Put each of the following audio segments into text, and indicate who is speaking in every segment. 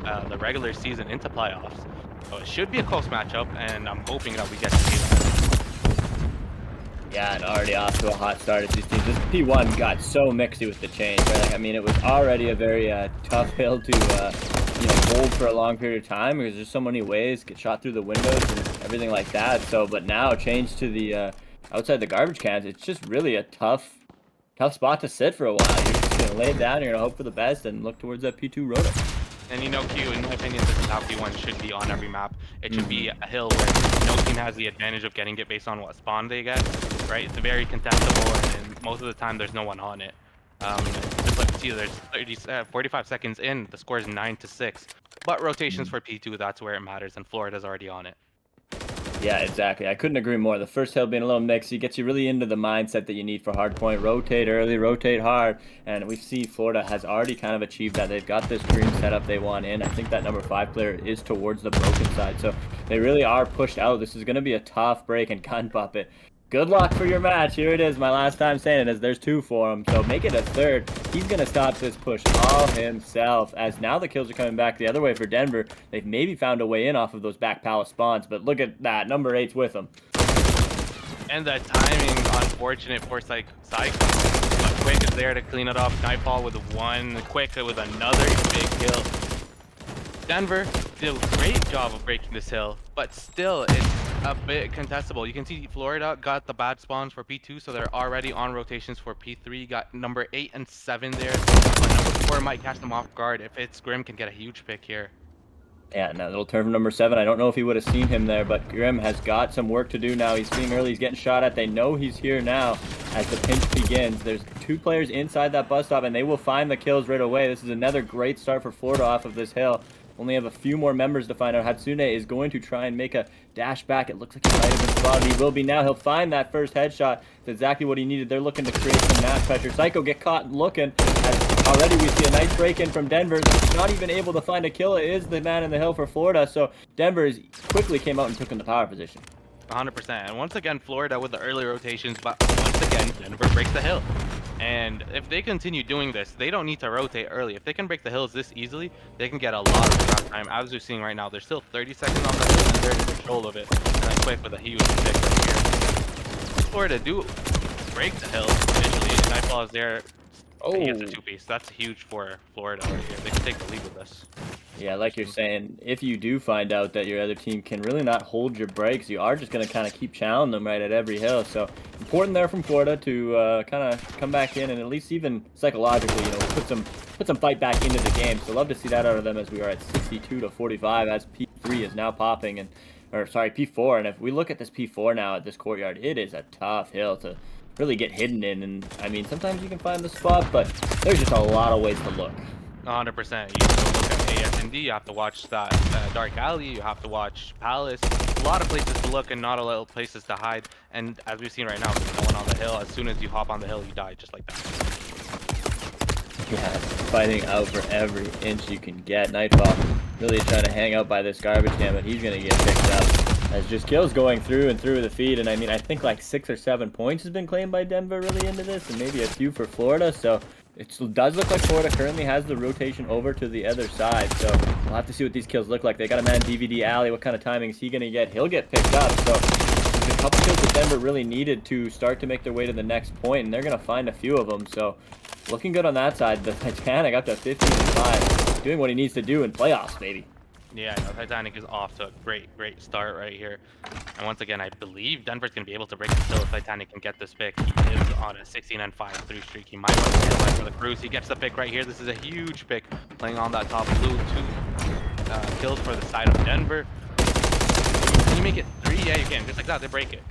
Speaker 1: the regular season into playoffs. So it should be a close matchup, and I'm hoping that we get to see that.
Speaker 2: Yeah, and already off to a hot start at these teams. This P1 got so mixy with the change, right? Like, I mean, it was already a very tough hill to hold for a long period of time because there's so many ways, get shot through the windows and everything like that. So, but now change to the outside the garbage cans. It's just really a tough spot to sit for a while. You're just gonna lay it down. You're gonna hope for the best and look towards that P2 roto.
Speaker 1: And Q, in my opinion, this is how P1 should be on every map. It should be a hill where no team has the advantage of getting it based on what spawn they get, right? It's very contestable, and most of the time there's no one on it. Just like you see, there's 45 seconds in, the score is 9-6. But rotations for P2, that's where it matters, and Florida's already on it.
Speaker 2: Yeah, exactly. I couldn't agree more. The first hill being a little mixy gets you really into the mindset that you need for hardpoint. Rotate early, rotate hard. And we see Florida has already kind of achieved that. They've got this green setup they want in. I think that number 5 player is towards the broken side. So they really are pushed out. This is going to be a tough break and gun puppet. Good luck for your match. Here it is. My last time saying it is there's 2 for him. So make it a 3rd. He's going to stop this push all himself, as now the kills are coming back the other way for Denver. They've maybe found a way in off of those back palace spawns, but look at that. Number 8's with him.
Speaker 1: And the timing, unfortunate for Psycho. But Quick is there to clean it up. Nightfall with 1. Quick with another big kill. Denver did a great job of breaking this hill, but still, it's a bit contestable. You can see Florida got the bad spawns for P2, so they're already on rotations for P3. Got number 8 and 7 there, but number 4 might catch them off guard. If it's Grim, can get a huge pick here.
Speaker 2: Yeah, now little turn from number 7. I don't know if he would have seen him there, but Grim has got some work to do now. He's being early. He's getting shot at. They know he's here now as the pinch begins. There's 2 players inside that bus stop, and they will find the kills right away. This is another great start for Florida off of this hill. Only have a few more members to find out. Hatsune is going to try and make a dash back. It looks like he might have been spotted. He will be now. He'll find that first headshot. It's exactly what he needed. They're looking to create some match pressure. Psycho get caught looking. As already we see a nice break-in from Denver. Not even able to find a kill. It is the man in the hill for Florida. So Denver quickly came out and took in the power position.
Speaker 1: 100%. And once again, Florida with the early rotations, but once again, Denver breaks the hill. And if they continue doing this, they don't need to rotate early. If they can break the hills this easily, they can get a lot of shot time. As we're seeing right now, there's still 30 seconds on the hill, and they're in control of it. And then Quick with a huge pick right here. Florida do break the hill initially. Nightfall is there. Oh, he gets a 2-piece. That's huge for Florida right here. They can take the lead with this.
Speaker 2: Yeah, like you're saying, if you do find out that your other team can really not hold your breaks, you are just going to kind of keep challenging them right at every hill. So important there from Florida to kind of come back in and at least even psychologically, put some fight back into the game. So love to see that out of them as we are at 62-45 as P3 is now popping P4. And if we look at this P4 now at this courtyard, it is a tough hill to really get hidden in. And I mean, sometimes you can find the spot, but there's just a lot of ways to look.
Speaker 1: 100%. You have to look at AS&D, you have to watch that Dark Alley, you have to watch Palace. A lot of places to look and not a lot of places to hide. And as we've seen right now, there's no one on the hill. As soon as you hop on the hill, you die just like that.
Speaker 2: Yeah, fighting out for every inch you can get. Nightfall really trying to hang out by this garbage can, but he's going to get picked up. As just kills going through and through the feed. And I mean, I think like 6 or 7 points has been claimed by Denver really into this, and maybe a few for Florida. So it does look like Florida currently has the rotation over to the other side. So we'll have to see what these kills look like. They got a man DVD Alley. What kind of timing is he going to get? He'll get picked up. So there's a couple kills that Denver really needed to start to make their way to the next point, and they're going to find a few of them. So looking good on that side. The Titanic up to 15-5, doing what he needs to do in playoffs, baby.
Speaker 1: Yeah, no, Titanic is off to a great start right here. And once again, I believe Denver's going to be able to break the hill if Titanic can get this pick. He is on a 16-5 3 streak. He might want to stand by for the cruise. He gets the pick right here. This is a huge pick playing on that top blue. 2 kills for the side of Denver. Can you make it 3? Yeah, you can. Just like that, they break it.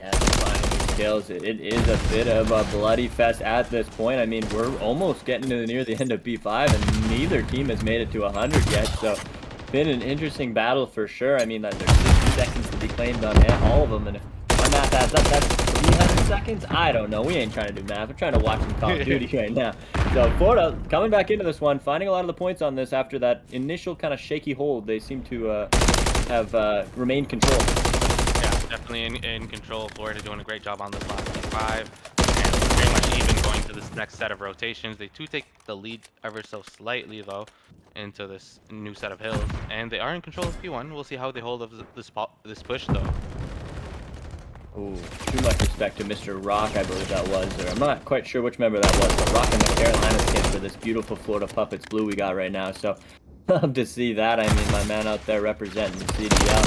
Speaker 2: Yeah, finding these kills. It is a bit of a bloody fest at this point. I mean, we're almost getting to near the end of B5, and neither team has made it to 100 yet. So, been an interesting battle for sure. I mean, there's 60 seconds to be claimed on all of them, and if my math adds up, that's 300 seconds. I don't know. We ain't trying to do math. We're trying to watch some Call of Duty right now. So, Florida coming back into this one, finding a lot of the points on this after that initial kind of shaky hold. They seem to have remained control.
Speaker 1: Yeah, definitely in control. Florida doing a great job on this last 5. And very much even going to this next set of rotations. They do take the lead ever so slightly, though, into this new set of hills. And they are in control of P1. We'll see how they hold of this push, though.
Speaker 2: Ooh, too much respect to Mr. Rock, I believe that was. Or I'm not quite sure which member that was, but rocking the Carolina skin for this beautiful Florida Puppets blue we got right now. So, love to see that. I mean, my man out there representing the CDL.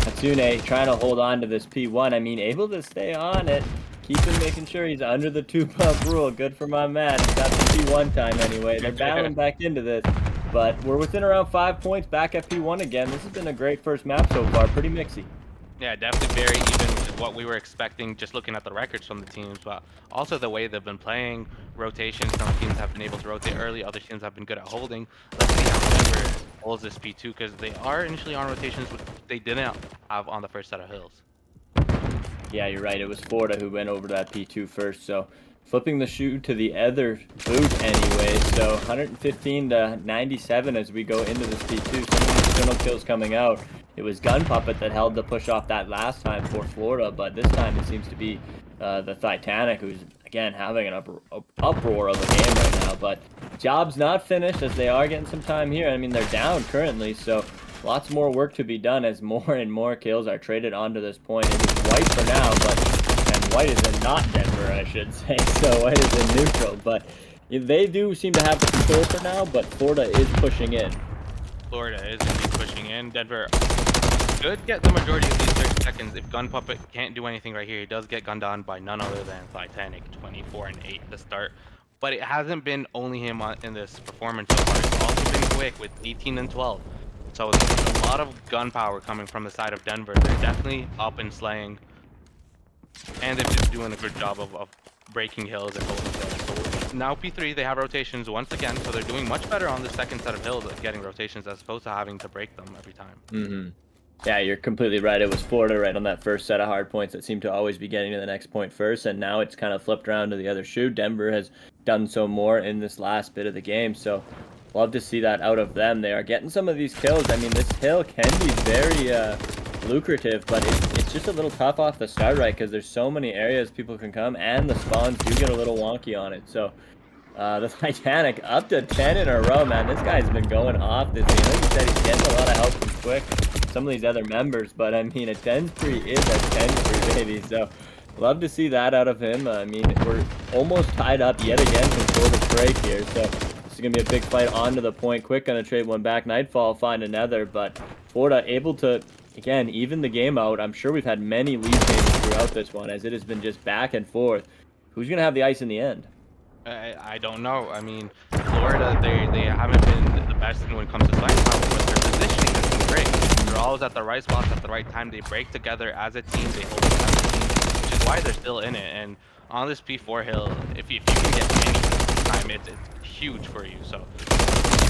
Speaker 2: Hatsune trying to hold on to this P1. I mean, able to stay on it. Keeping making sure he's under the 2-pump rule. Good for my man. He's got the P1 time anyway. They're battling back into this. But we're within around 5 points back at P1 again. This has been a great first map so far. Pretty mixy.
Speaker 1: Yeah, definitely very even, which is what we were expecting just looking at the records from the teams, but also the way they've been playing rotations. Some teams have been able to rotate early, other teams have been good at holding. Let's see how Denver holds this P2, because they are initially on rotations, which they didn't have on the first set of hills.
Speaker 2: Yeah, you're right. It was Florida who went over that P2 first, so flipping the shoe to the other boot anyway. So 115 to 97 as we go into this P2. Some of these external kills coming out. It was Gun Puppet that held the push off that last time for Florida, but this time it seems to be the Titanic, who's again having an uproar of a game right now. But job's not finished as they are getting some time here. I mean, they're down currently, so lots more work to be done as more and more kills are traded onto this point. It is white for now, and white is in not Denver, I should say. So white is in neutral, but they do seem to have the control for now, but Florida is pushing in.
Speaker 1: Florida is indeed pushing in. Denver could get the majority of these 30 seconds if Gun Puppet can't do anything right here. He does get gunned on by none other than Titanic, 24 and 8 to start. But it hasn't been only him in this performance so far. It's also been Quick with 18 and 12. So there's a lot of gun power coming from the side of Denver. They're definitely up and slaying. And they've been doing a good job of breaking hills and holding there. So now P3, they have rotations once again. So they're doing much better on the second set of hills at getting rotations as opposed to having to break them every time.
Speaker 2: Mm-hmm. Yeah, you're completely right. It was Florida right on that first set of hard points that seemed to always be getting to the next point first. And now it's kind of flipped around to the other shoe. Denver has done so more in this last bit of the game. So love to see that out of them. They are getting some of these kills. I mean, this hill can be very lucrative, but it's just a little tough off the start, right? Because there's so many areas people can come, and the spawns do get a little wonky on it. So the Titanic up to 10 in a row, man. This guy's been going off this game. Like you said, he's getting a lot of help from Quick, some of these other members, but I mean, a 10-3 is a 10-3, baby. So love to see that out of him. I mean, we're almost tied up yet again before the break here. So this is going to be a big fight onto the point. Quick going to trade one back. Nightfall find another, but Florida able to, again, even the game out. I'm sure we've had many lead changes throughout this one, as it has been just back and forth. Who's going to have the ice in the end?
Speaker 1: I don't know. I mean, Florida, they haven't been the best when it comes to fighting power, but their positioning has been great. They're always at the right spots at the right time. They break together as a team. They hold as a team, which is why they're still in it. And on this P4 hill, if you can get any time, it's huge for you. So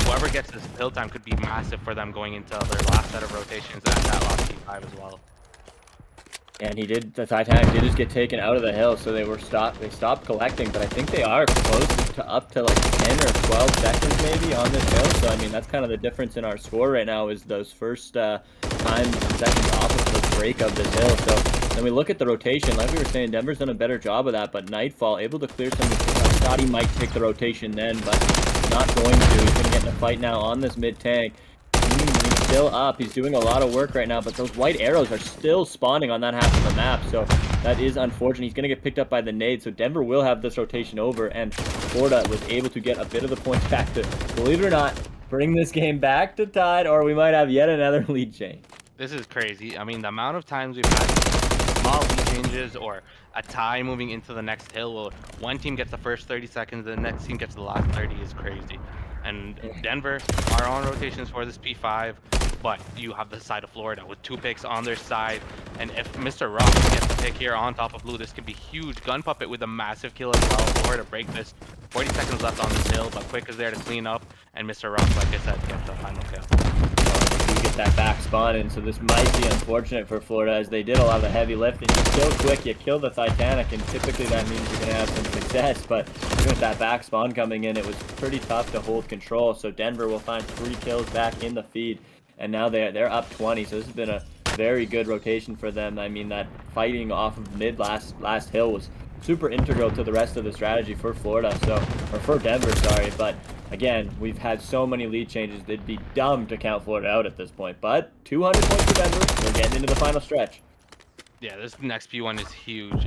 Speaker 1: whoever gets this hill time could be massive for them going into their last set of rotations at that last P5 as well.
Speaker 2: And the Titanic did just get taken out of the hill, so they stopped collecting, but I think they are close to up to like 10 or 12 seconds maybe on this hill. So I mean, that's kind of the difference in our score right now, is those first times and seconds off of the break of this hill. So then we look at the rotation, like we were saying, Denver's done a better job of that, but Nightfall able to clear some of the. I thought he might take the rotation then, but not going to. He's going to get in a fight now on this mid tank. He's still up. He's doing a lot of work right now, but those white arrows are still spawning on that half of the map, so that is unfortunate. He's going to get picked up by the nade, so Denver will have this rotation over, and Florida was able to get a bit of the points back to, believe it or not, bring this game back to tied, or we might have yet another lead change.
Speaker 1: This is crazy. I mean, the amount of times we've had small lead changes or a tie moving into the next hill, where one team gets the first 30 seconds, the next team gets the last 30 is crazy. And Denver are on rotations for this P5, but you have the side of Florida with 2 picks on their side. And if Mr. Rock gets the pick here on top of blue, this could be huge. Gun Puppet with a massive kill as well. Florida break this. 40 seconds left on this hill, but Quick is there to clean up. And Mr. Rock, like I said, gets the final kill.
Speaker 2: You get that back spawn in, so this might be unfortunate for Florida, as they did a lot of the heavy lifting. You kill Quick, you kill the Titanic, and typically that means you're going to have some success, but with that back spawn coming in, it was pretty tough to hold control. So Denver will find 3 kills back in the feed, and now they're up 20, so this has been a very good rotation for them. I mean, that fighting off of mid last hill was super integral to the rest of the strategy for Florida, so, or for Denver, sorry. But again, we've had so many lead changes, it'd be dumb to count Florida out at this point. But 200 points for Denver, we're getting into the final stretch.
Speaker 1: Yeah, this next P1 is huge.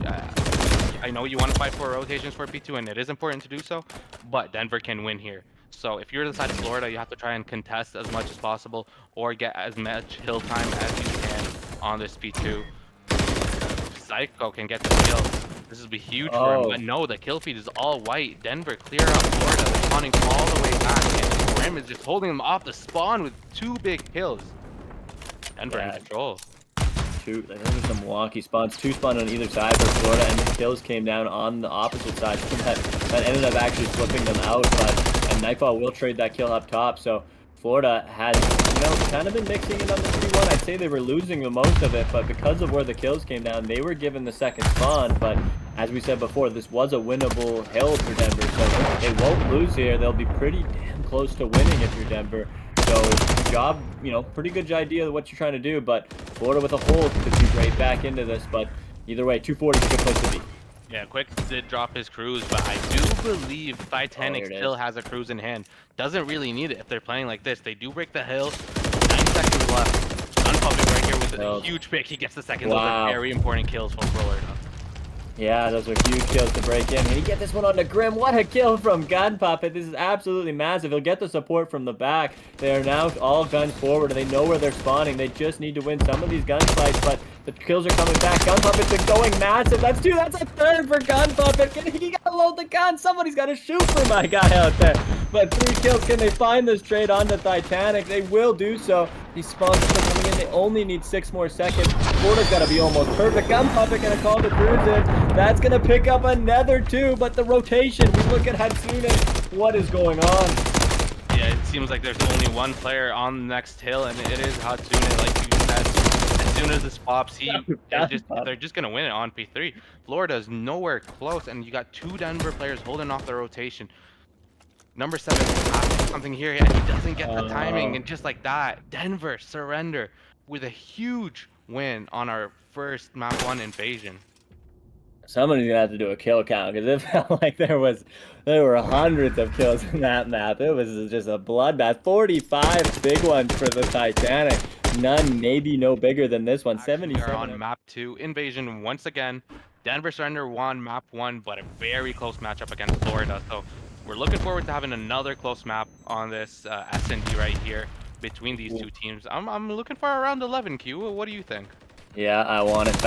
Speaker 1: I know you want to fight for rotations for P2, and it is important to do so, but Denver can win here. So if you're the side of Florida, you have to try and contest as much as possible, or get as much hill time as you can on this P2. Psycho can get the kill. This will be huge for him, but no, the kill feed is all white. Denver clear up Florida. They're spawning all the way back, and Grim is just holding them off the spawn with 2 big kills. Denver in control.
Speaker 2: Those are some wonky spawns. 2 spawned on either side for Florida, and the kills came down on the opposite side. So that ended up actually flipping them out, but and Nightfall will trade that kill up top. So Florida has, kind of been mixing it on the 3-1. I'd say they were losing the most of it, but because of where the kills came down, they were given the second spawn. But as we said before, this was a winnable hill for Denver, so they won't lose here. They'll be pretty damn close to winning if you're Denver. So, good job, pretty good idea of what you're trying to do, but Florida with a hold could be right back into this, but either way, 240 is a good place to be.
Speaker 1: Yeah, Quick did drop his cruise, but I do believe Titanic still has a cruise in hand. Doesn't really need it if they're playing like this. They do break the hill, 9 seconds left. Gun pumping right here with a huge pick. He gets the second. Those are very important kills for Florida.
Speaker 2: Yeah, those are huge kills to break in. And he get this one on the Grim. What a kill from Gun Puppet. This is absolutely massive. He'll get the support from the back. They are now all guns forward, and they know where they're spawning. They just need to win some of these gunfights, but the kills are coming back. Gun Puppet's been going massive. That's 2. That's a 3rd for Gun Puppet. He got to load the gun. Somebody's got to shoot for my guy out there. But 3 kills. Can they find this trade onto Titanic? They will do so. These spawns are still coming in. They only need 6 more seconds. Florida's got to be almost perfect. Gun Puppet going to call the cruise in. That's going to pick up another 2, but the rotation, we look at Hatsune. What is going on?
Speaker 1: Yeah, it seems like there's only one player on the next hill, and it is Hatsune, like you said. As soon as this pops, they're just going to win it on P3. Florida is nowhere close, and you got 2 Denver players holding off the rotation. Number 7 has something here, and he doesn't get the timing, and just like that, Denver surrender with a huge win on our first map 1 invasion.
Speaker 2: Somebody's gonna have to do a kill count, because it felt like there were hundreds of kills in that map. It was just a bloodbath. 45 big ones for the Titanic. None, maybe no bigger than this one. 77.
Speaker 1: We are on map 2 invasion once again. Denver surrender won map 1, but a very close matchup against Florida. So we're looking forward to having another close map on this S&D right here between these 2 teams. I'm looking for around 11. Q. What do you think?
Speaker 2: Yeah, I want it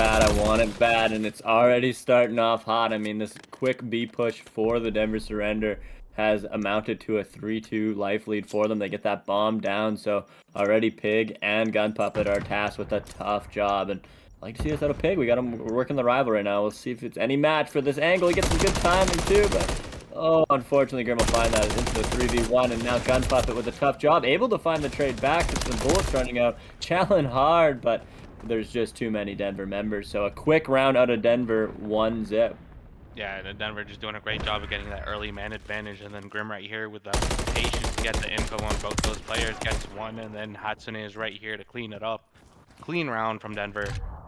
Speaker 2: bad, and it's already starting off hot. I mean, this quick B push for the Denver surrender has amounted to a 3-2 life lead for them. They get that bomb down, so already Pig and Gun Puppet are tasked with a tough job, and I like to see us out of Pig. We're working the rival right now. We'll see if it's any match for this angle. He gets some good timing too, but unfortunately, Grim will find that into the 3v1, and now Gun Puppet with a tough job, able to find the trade back. Just some bullets running out, challenge hard, but there's just too many Denver members. So a quick round out of Denver, 1-0.
Speaker 1: Yeah, and Denver just doing a great job of getting that early man advantage, and then Grim right here with the patience to get the info on both those players, gets one, and then Hatsune is right here to clean it up. Clean round from Denver,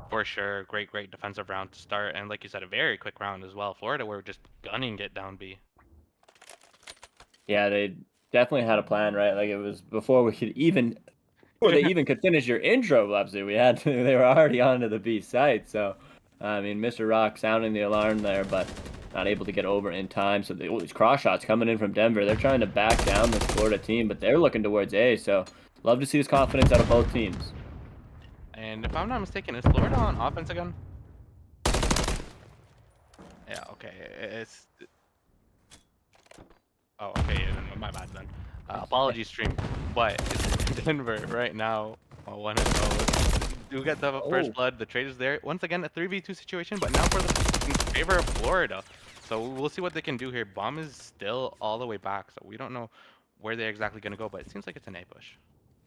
Speaker 1: for sure. Great defensive round to start, and like you said, a very quick round as well. Florida were just gunning it down B.
Speaker 2: Yeah, they definitely had a plan, right? Like, it was before they even could finish your intro, Bubsy. They were already onto the B site. So, I mean, Mr. Rock sounding the alarm there, but not able to get over in time. So these cross shots coming in from Denver. They're trying to back down this Florida team, but they're looking towards A. So, love to see this confidence out of both teams.
Speaker 1: And if I'm not mistaken, is Florida on offense again? Yeah, okay. Oh, okay, yeah, no, my bad then. Apologies, stream. But Denver right now, 1-0. Do get the first blood. The trade is there. Once again, a 3v2 situation, but now for the in favor of Florida. So we'll see what they can do here. Bomb is still all the way back, so we don't know where they're exactly going to go, but it seems like it's an A push.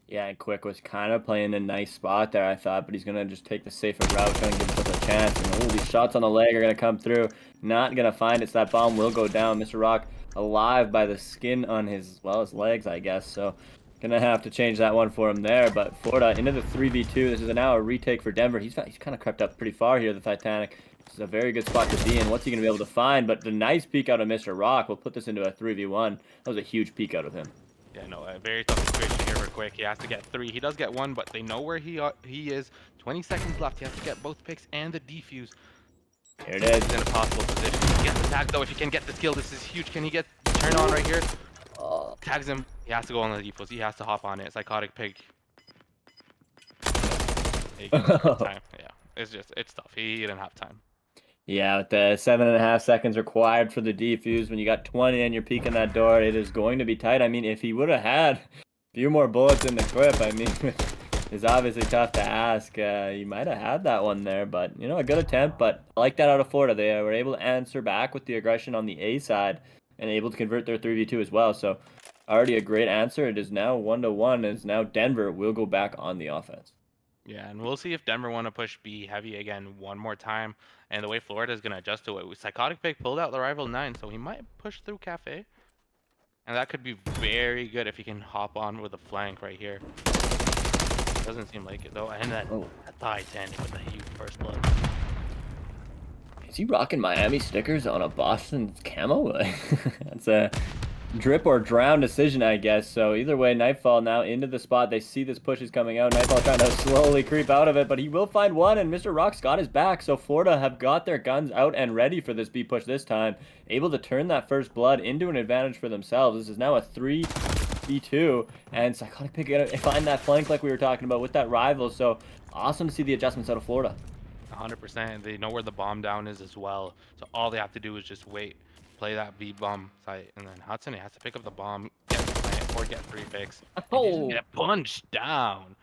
Speaker 2: Yeah, and Quick was kind of playing a nice spot there, I thought, but he's going to just take the safer route, trying to give himself a chance. And these shots on the leg are going to come through. Not going to find it, so that bomb will go down. Mr. Rock alive by the skin on his legs, I guess. So Gonna have to change that one for him there, but Florida into the 3v2. This is now a retake for Denver. He's kind of crept up pretty far here, the Titanic. This is a very good spot to be in. What's he gonna be able to find? But the nice peek out of Mr. Rock will put this into a 3v1. That was a huge peek out of him.
Speaker 1: Yeah, no, a very tough situation here for Quick. He has to get 3. He does get 1, but they know where he is. 20 seconds left. He has to get both picks and the defuse.
Speaker 2: Here it is.
Speaker 1: He's in a possible position. He gets the tag though. If he can get this kill, this is huge. Can he get the turn on right here? Tags him. He has to go on the defuse. He has to hop on it. Psychotic pig. He gets time. Yeah, it's tough. He didn't have time.
Speaker 2: Yeah, with the 7.5 seconds required for the defuse, when you got 20 and you're peeking that door, it is going to be tight. I mean, if he would have had a few more bullets in the clip, I mean, it's obviously tough to ask. He might have had that one there, but, you know, a good attempt. But I like that out of Florida. They were able to answer back with the aggression on the A side and able to convert their 3v2 as well. So already a great answer. It is now 1-1. It's now Denver will go back on the offense.
Speaker 1: Yeah, and we'll see if Denver want to push B heavy again one more time. And the way Florida is going to adjust to it. Psychotic Pig pulled out the rival 9, so he might push through Cafe. And that could be very good if he can hop on with a flank right here. Doesn't seem like it though. And then a Titanic with a huge first blood.
Speaker 2: Is he rocking Miami stickers on a Boston camo? That's a drip or drown decision, I guess. So either way, Nightfall now into the spot. They see this push is coming out. Nightfall trying to slowly creep out of it, but he will find one, and Mr. Rock's got his back. So Florida have got their guns out and ready for this B push this time. Able to turn that first blood into an advantage for themselves. This is now a 3v2, and Psychotic Pig gonna find that flank like we were talking about with that rival. So awesome to see the adjustments out of Florida.
Speaker 1: 100%. They know where the bomb down is as well. So all they have to do is just wait. Play that B bomb site, and then Hudson has to pick up the bomb, get the plant, or get 3 picks. And just get punched down.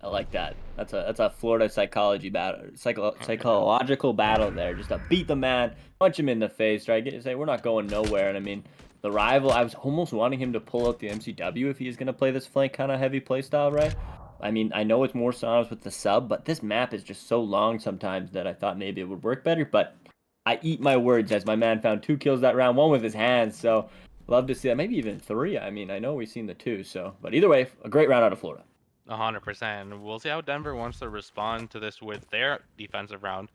Speaker 2: I like that. That's a Florida psychology battle, psychological battle there. Just to beat the man, punch him in the face, right? Say we're not going nowhere. And I mean, the rival, I was almost wanting him to pull out the MCW if he is going to play this flank kind of heavy play style, right? I mean, I know it's more synonymous with the sub, but this map is just so long sometimes that I thought maybe it would work better, but I eat my words as my man found 2 kills that round, 1 with his hands. So love to see that. Maybe even 3. I mean, I know we've seen the 2. So, but either way, a great round out of Florida.
Speaker 1: 100%. We'll see how Denver wants to respond to this with their defensive round.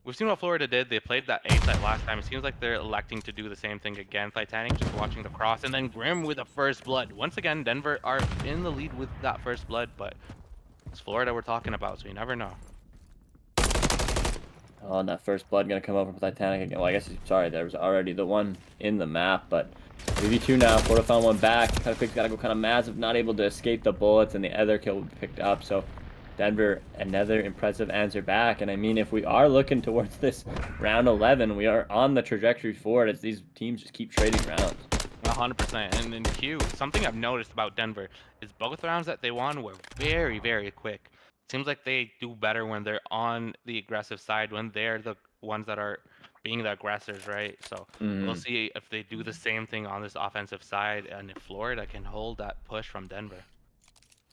Speaker 1: We've seen what Florida did. They played that A site last time. It seems like they're electing to do the same thing again. Titanic just watching the cross, and then Grim with a first blood. Once again, Denver are in the lead with that first blood, but it's Florida we're talking about, so you never know.
Speaker 2: Oh, and that first blood gonna come over from Titanic again. Well, I guess, sorry, there was already the one in the map, but 3v2 now. Florida found one back. Kind of gotta go kind of massive, not able to escape the bullets, and the other kill would be picked up. So Denver, another impressive answer back. And I mean, if we are looking towards this round 11, we are on the trajectory forward as these teams just keep trading rounds.
Speaker 1: 100%. And in Q, something I've noticed about Denver is both rounds that they won were very, very quick. Seems like they do better when they're on the aggressive side, when they're the ones that are being the aggressors, right? So we'll see if they do the same thing on this offensive side, and if Florida can hold that push from Denver.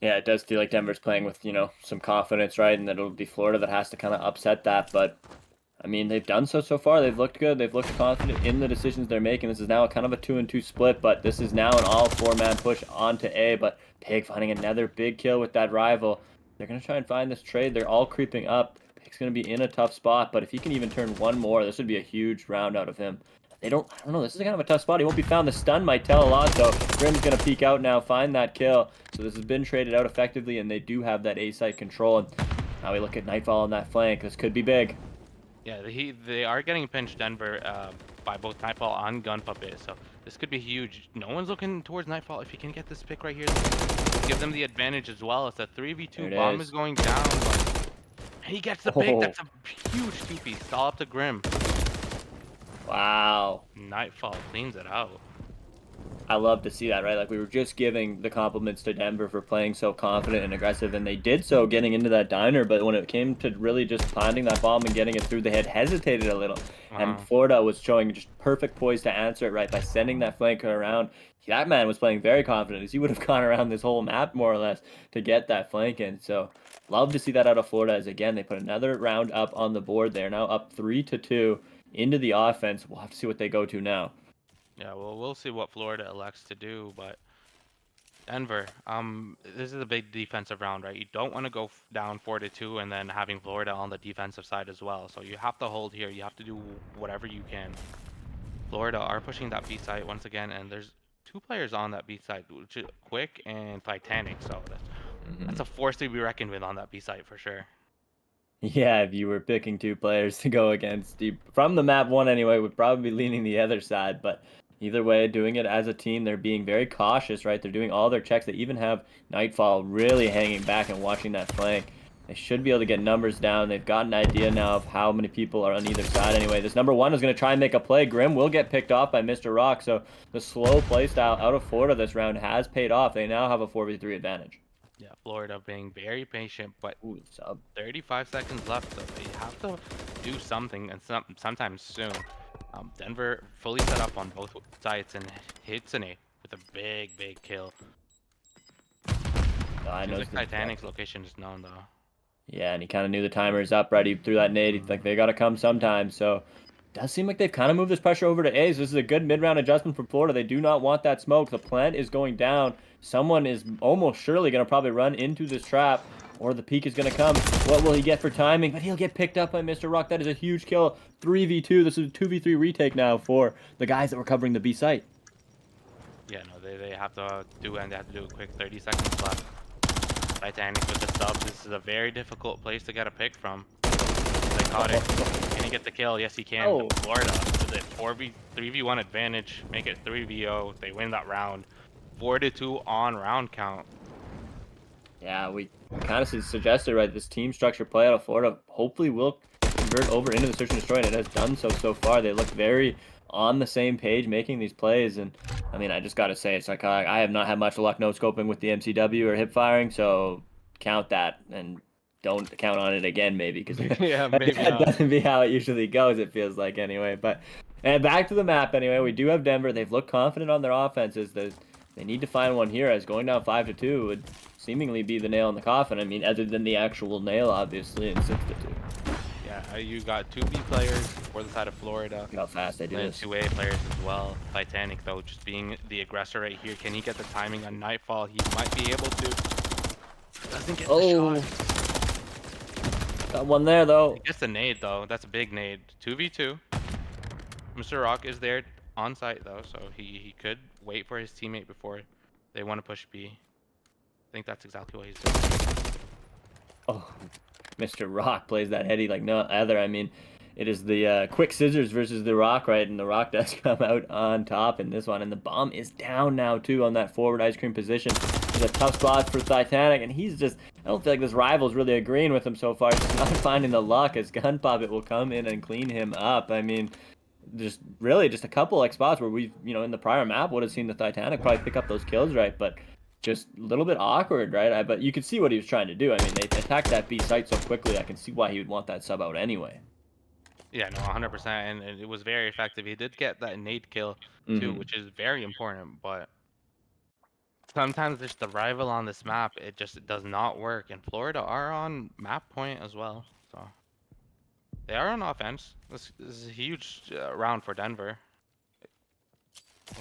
Speaker 2: Yeah, it does feel like Denver's playing with, you know, some confidence, right? And that it'll be Florida that has to kind of upset that. But, I mean, they've done so far. They've looked good. They've looked confident in the decisions they're making. This is now kind of a 2-2 split, but this is now an all 4-man push onto A. But Pig finding another big kill with that rival. They're going to try and find this trade. They're all creeping up. Pig's going to be in a tough spot, but if he can even turn one more, this would be a huge round out of him. I don't know. This is kind of a tough spot. He won't be found. The stun might tell a lot, though. Grim's going to peek out now, find that kill. So this has been traded out effectively, and they do have that A-site control. And now we look at Nightfall on that flank. This could be big.
Speaker 1: Yeah, they are getting pinched, Denver, by both Nightfall and Gun Puppet. So this could be huge. No one's looking towards Nightfall. If he can get this pick right here, give them the advantage as well. It's a 3v2. Bomb is going down, but he gets the pick. That's a huge 2-piece. Stall up to Grim.
Speaker 2: Wow.
Speaker 1: Nightfall cleans it out.
Speaker 2: I love to see that, right? Like, we were just giving the compliments to Denver for playing so confident and aggressive, and they did so getting into that diner, but when it came to really just planting that bomb and getting it through the head, hesitated a little. And Florida was showing just perfect poise to answer it, right, by sending that flanker around. That man was playing very confident, as he would have gone around this whole map, more or less, to get that flank in. So, love to see that out of Florida, as, again, they put another round up on the board. They're now up 3-2 into the offense. We'll have to see what they go to now.
Speaker 1: Yeah, well, we'll see what Florida elects to do, but Denver, this is a big defensive round, right? You don't want to go down 4-2 and then having Florida on the defensive side as well. So you have to hold here. You have to do whatever you can. Florida are pushing that B side once again, and there's two players on that B side, which is Quick and Titanic. So that's a force to be reckoned with on that B side for sure.
Speaker 2: Yeah, if you were picking two players to go against, from the map one anyway, would probably be leaning the other side. But either way, doing it as a team, they're being very cautious, right? They're doing all their checks. They even have Nightfall really hanging back and watching that flank. They should be able to get numbers down. They've got an idea now of how many people are on either side anyway. This number one is going to try and make a play. Grim will get picked off by Mr. Rock. So the slow playstyle out of Florida this round has paid off. They now have a 4v3 advantage.
Speaker 1: Yeah, Florida being very patient, but
Speaker 2: Ooh, sub.
Speaker 1: 35 seconds left, so they have to do something and sometime soon. Denver fully set up on both sides and hits an A with a big kill.
Speaker 2: I know
Speaker 1: Titanic's location is known though.
Speaker 2: Yeah, and he kind of knew the timer is up, right? He threw that nade. He's like, they got to come sometime. So does seem like they've kind of moved this pressure over to A's. This is a good mid-round adjustment for Florida. They do not want that smoke. The plant is going down. Someone is almost surely going to probably run into this trap, or the peak is going to come. What will he get for timing? But he'll get picked up by Mr. Rock. That is a huge kill. 3v2. This is a 2v3 retake now for the guys that were covering the B site.
Speaker 1: Yeah, no, they have to do, and they have to do it quick. 30 seconds left. Titanic with the sub. This is a very difficult place to get a pick from. Psychotic. Can he get the kill? Yes, he can.
Speaker 2: Oh.
Speaker 1: Florida with a 3v1 advantage. Make it 3v0. They win that round. 4-2 on round count.
Speaker 2: Yeah, we kind of suggested, right, this team structure play out of Florida hopefully will convert over into the search and destroy, and it has done so far. They look very on the same page making these plays, and I mean, I just got to say, it's like I have not had much luck no scoping with the MCW or hip firing, so count that and don't count on it again, maybe, because
Speaker 1: yeah, maybe
Speaker 2: that doesn't be how it usually goes, it feels like, anyway. But and back to the map anyway. We do have Denver. They've looked confident on their offenses. They need to find one here, as going down 5-2 would seemingly be the nail in the coffin. I mean, other than the actual nail, obviously, in 6-2.
Speaker 1: Yeah, you got 2B players for the side of Florida.
Speaker 2: Look how fast they do
Speaker 1: and
Speaker 2: this.
Speaker 1: 2A players as well. Titanic, though, just being the aggressor right here. Can he get the timing on Nightfall? He might be able to. Doesn't get the shot.
Speaker 2: Got one there, though.
Speaker 1: He gets the nade, though. That's a big nade. 2v2. Mr. Rock is there on site, though, so he could wait for his teammate before they want to push B. I think that's exactly what he's doing.
Speaker 2: Oh, Mr. Rock plays that heady like no other. I mean, it is the quick scissors versus the Rock, right? And the Rock does come out on top in this one. And the bomb is down now, too, on that forward ice cream position. It's a tough spot for Titanic, and he's just, I don't feel like this rival's really agreeing with him so far. He's not finding the luck, as Gun Puppet will come in and clean him up. I mean, just really just a couple like spots where we've, in the prior map would have seen the Titanic probably pick up those kills, right? But just a little bit awkward, right? But you could see what he was trying to do. I mean, they attacked that B site so quickly, I can see why he would want that sub out anyway.
Speaker 1: Yeah, no, 100%, and it was very effective. He did get that nade kill, too, which is very important, but sometimes just the rival on this map, it does not work, and Florida are on map point as well, so they are on offense. This is a huge round for Denver.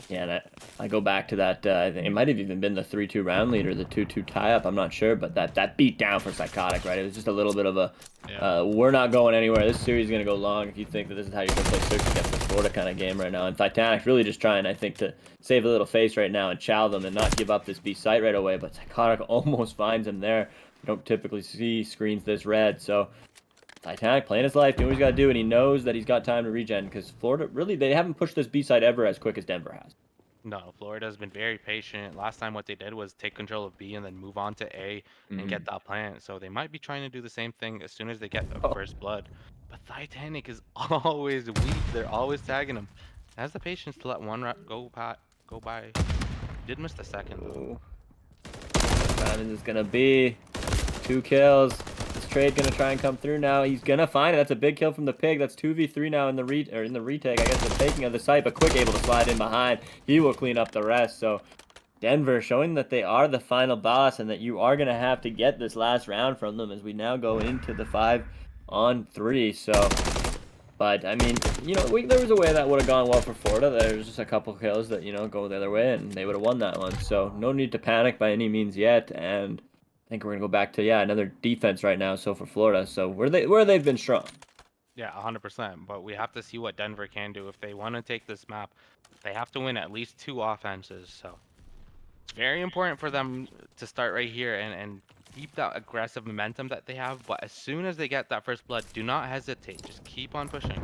Speaker 2: Yeah, I go back to that. I think it might have even been the 3-2 round lead or the 2-2 tie-up. I'm not sure, but that beat down for Psychotic, right? It was just a little bit of a, we're not going anywhere. This series is going to go long if you think that this is how you're going to play search against the Florida kind of game right now. And Titanic's really just trying, I think, to save a little face right now and chow them and not give up this B site right away. But Psychotic almost finds him there. You don't typically see screens this red, so Titanic playing his life, doing what he's got to do, and he knows that he's got time to regen, because Florida, really, they haven't pushed this B-side ever as quick as Denver has.
Speaker 1: No, Florida's been very patient. Last time what they did was take control of B and then move on to A and get that plant. So they might be trying to do the same thing as soon as they get the first blood. But Titanic is always weak. They're always tagging him. Has the patience to let one go by. Did miss the second, though.
Speaker 2: What time is this going to be? 2 kills. Trade gonna try and come through now. He's gonna find it. That's a big kill from the Pig. That's 2v3 now in the retake. I guess the taking of the site, but Quick able to slide in behind. He will clean up the rest. So Denver showing that they are the final boss and that you are gonna have to get this last round from them as we now go into the 5-on-3. So But I mean, there was a way that would have gone well for Florida. There's just a couple kills that go the other way, and they would have won that one. So no need to panic by any means yet. And I think we're gonna go back to another defense right now. So for Florida, so where they've been strong.
Speaker 1: Yeah, 100%. But we have to see what Denver can do if they want to take this map. They have to win at least 2 offenses. So it's very important for them to start right here and keep that aggressive momentum that they have. But as soon as they get that first blood, do not hesitate. Just keep on pushing.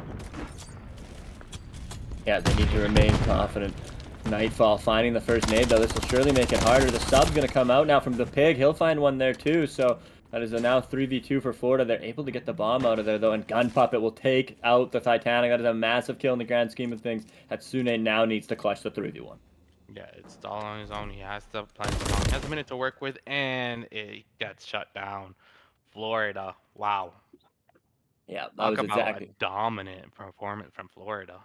Speaker 2: Yeah, they need to remain confident. Nightfall finding the first nade, though. This will surely make it harder. The sub's going to come out now from the pig. He'll find one there, too. So that is a now 3v2 for Florida. They're able to get the bomb out of there, though. And Gun Puppet will take out the Titanic. That is a massive kill in the grand scheme of things. Hatsune now needs to clutch the 3v1.
Speaker 1: Yeah, it's all on his own. He has to play strong. He has a minute to work with, and it gets shut down. Florida. Wow.
Speaker 2: Yeah, that
Speaker 1: Talk
Speaker 2: was
Speaker 1: about
Speaker 2: exactly.
Speaker 1: a dominant performance from Florida.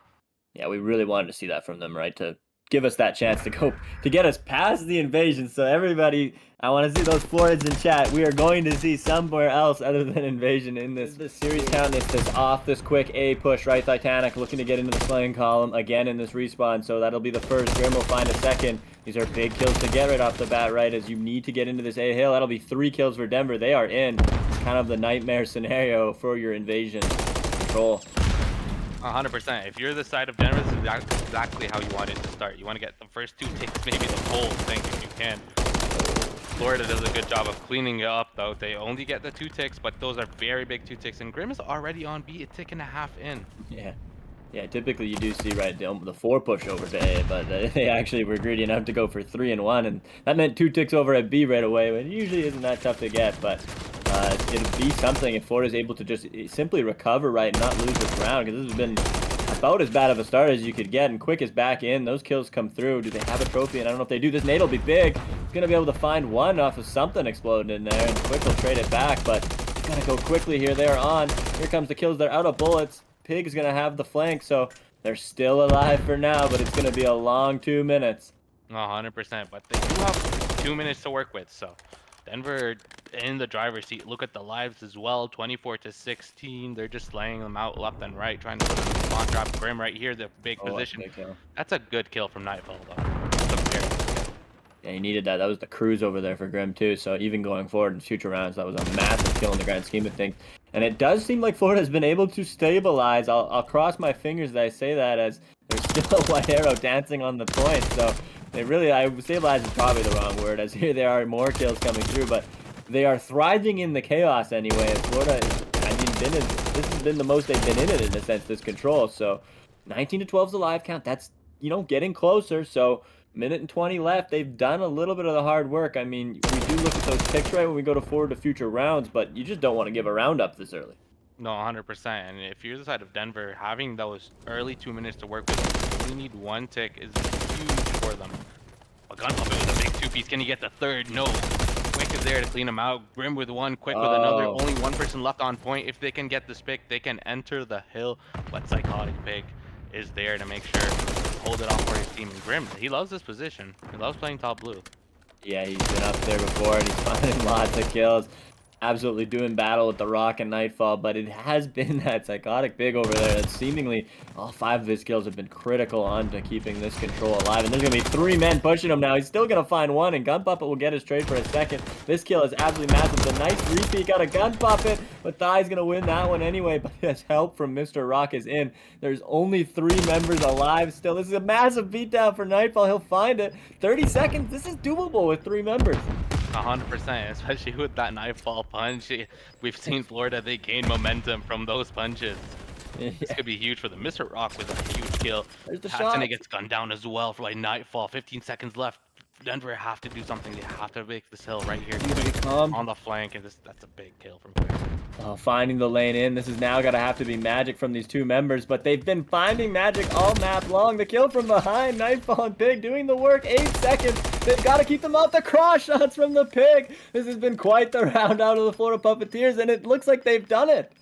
Speaker 2: Yeah, we really wanted to see that from them, right? To give us that chance to get us past the invasion. So everybody, I want to see those Florids in chat. We are going to see somewhere else other than invasion in this. The series count is this off this quick A push, right? Titanic looking to get into the slaying column again in this respawn. So that'll be the first. Grim will find a second. These are big kills to get right off the bat, right? As you need to get into this A hill. That'll be 3 kills for Denver. They are in. Kind of the nightmare scenario for your invasion control.
Speaker 1: 100%. If you're the side of Denver, this is exactly how you want it to start. You want to get the first 2 ticks, maybe the whole thing if you can. Florida does a good job of cleaning it up, though. They only get the 2 ticks, but those are very big 2 ticks. And Grim is already on B, a tick and a half in.
Speaker 2: Yeah, typically you do see, right, the 4 push over to A, but they actually were greedy enough to go for 3 and 1, and that meant 2 ticks over at B right away, but it usually isn't that tough to get, but it'll be something if Florida's able to just simply recover, right, and not lose this round, because this has been about as bad of a start as you could get, and Quick is back in. Those kills come through. Do they have a trophy? And I don't know if they do. This nade will be big. He's going to be able to find one off of something exploding in there, and Quick will trade it back, but he's going to go quickly here. They're on. Here comes the kills. They're out of bullets. Pig is going to have the flank, so they're still alive for now, but it's going to be a long 2 minutes.
Speaker 1: 100%, but they do have 2 minutes to work with, so Denver in the driver's seat. Look at the lives as well, 24-16. They're just laying them out left and right, trying to put them in spawn trap. Grim right here, the big position. That's a good kill from Nightfall, though. That's a very good kill.
Speaker 2: Yeah, he needed that. That was the cruise over there for Grim, too. So even going forward in future rounds, that was a massive kill in the grand scheme of things. And it does seem like Florida has been able to stabilize. I'll cross my fingers that I say that, as there's still a white arrow dancing on the point. So they really, stabilize is probably the wrong word, as here there are more kills coming through. But they are thriving in the chaos anyway. As Florida is, this has been the most they've been in it, in a sense, this control. So 19-12 is the live count. That's, getting closer. So minute and 20 left. They've done a little bit of the hard work. I mean, we do look at those picks right when we go forward to future rounds, but you just don't want to give a round up this early.
Speaker 1: No, 100%. And if you're the side of Denver, having those early 2 minutes to work with, you only need 1 tick is huge for them. A Gun Puppet with a big 2-piece. Can he get the third? No. Quick is there to clean him out. Grim with 1, Quick with another. Only 1 person left on point. If they can get this pick, they can enter the hill. But Psychotic Pig is there to make sure hold it off for his team. And Grim, he loves this position. He loves playing top blue.
Speaker 2: Yeah, he's been up there before, and he's finding lots of kills. Absolutely doing battle with the Rock and Nightfall, but it has been that Psychotic Pig over there that seemingly all 5 of his kills have been critical onto keeping this control alive. And there's going to be 3 men pushing him now. He's still going to find 1, and Gun Puppet will get his trade for a second. This kill is absolutely massive. The nice repeat got a Gun Puppet, but Thai's going to win that one anyway, but his help from Mr. Rock is in. There's only 3 members alive still. This is a massive beatdown for Nightfall. He'll find it. 30 seconds. This is doable with 3 members.
Speaker 1: 100%, especially with that Nightfall punch. We've seen Florida, they gain momentum from those punches. Yeah. This could be huge for them. Mr. Rock with a huge kill.
Speaker 2: There's the shot.
Speaker 1: And it gets gunned down as well for like Nightfall. 15 seconds left. Denver have to do something. They have to make this hill right here on the flank, and that's a big kill from Quick.
Speaker 2: Finding the lane in. This is now going to have to be magic from these 2 members, but they've been finding magic all map long. The kill from behind, Nightfall and Pig doing the work. 8 seconds. They've got to keep them off the cross shots from the Pig. This has been quite the round out of the Florida Puppeteers, and it looks like they've done it.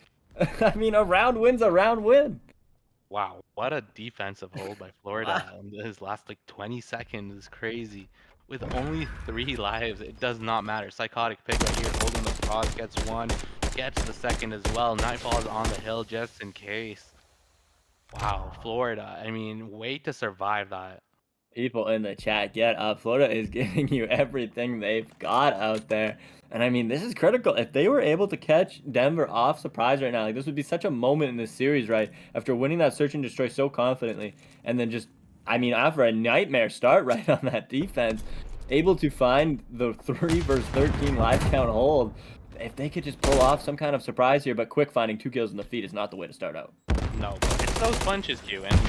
Speaker 2: I mean, a round win's a round win.
Speaker 1: Wow, what a defensive hold by Florida. His last like 20 seconds is crazy. With only 3 lives, it does not matter. Psychotic Pig right here holding the cross, gets 1, gets the second as well. Nightfall is on the hill just in case. Wow, Florida. I mean, way to survive that.
Speaker 2: People in the chat get up. Florida is giving you everything they've got out there. And I mean, this is critical. If they were able to catch Denver off surprise right now, like this would be such a moment in this series, right? After winning that search and destroy so confidently, and then just, I mean, after a nightmare start right on that defense, able to find the 3 versus 13 live count hold. If they could just pull off some kind of surprise here, but quick finding 2 kills in the feed is not the way to start out.
Speaker 1: No, but it's those punches, Q, and